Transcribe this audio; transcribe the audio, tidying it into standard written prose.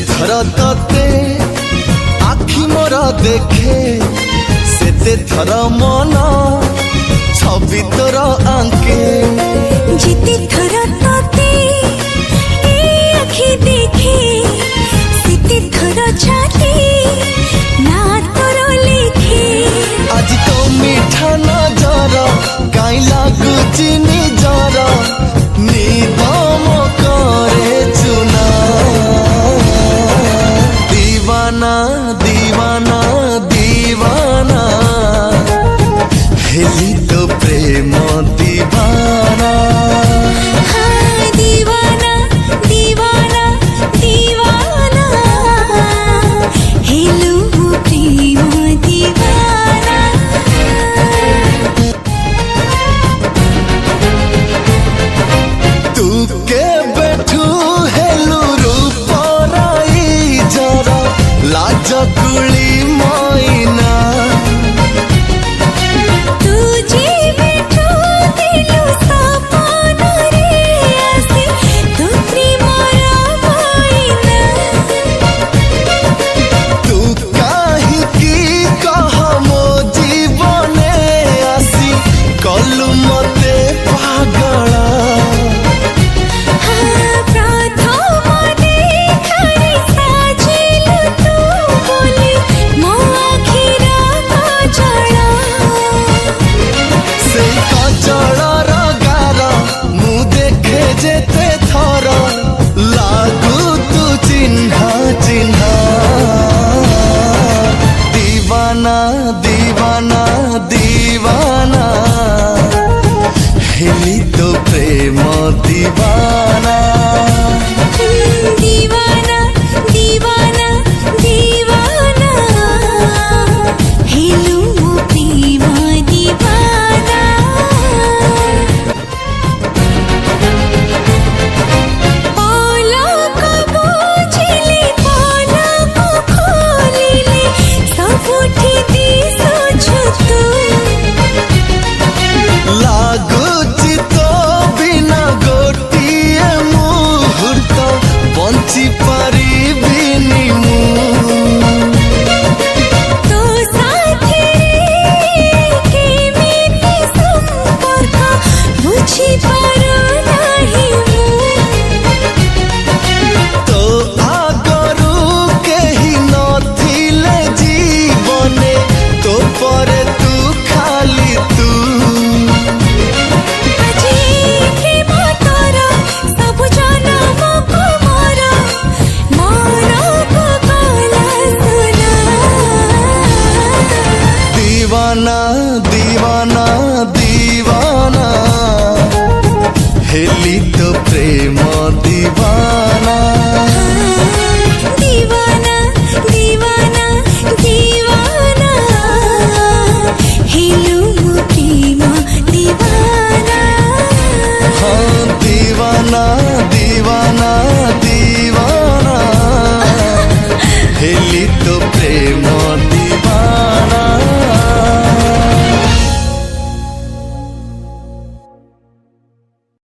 थर तते आखि मोर देखे सेते थर मन छवि तोर आंके जिते थर तते आखि देखे सेते थर छाती ना तोर लिखे आज तो मीठा नजर काई लागुची निजर निदम करे चुना दीवाना दीवाना हेली तो प्रेम दीवाना हाँ दीवाना दीवाना दीवाना हेलू प्रेम दीवाना तू के बैठू हेलू रूप राई जरा लाज कुली मोइना तुझे बैठो दिलो सपन रे आसे तू प्रेमरा मोइना तू काहे की कह मो जीवने आसी कलु मते पागला जेते थर लागू तू चिन्हा चिन्हा दीवाना दीवाना दीवाना हेली तो प्रेम दीवाना दीवाना दीवाना दीवाना हेलू प्रेम दीवाना लागुची तो बिना गोटिए मुहूर्त बंची पारिबिनी मु तो साथी केमिति संपर्क बुझी पारो नाही तो आगरू केही नथिले जीवने तो परे तू खाली तू दीवाना दीवाना दीवाना हेली तो प्रेम दीवाना दीवाना दीवाना दीवाना हेलू प्रेम दीवाना हाँ दीवाना दीवाना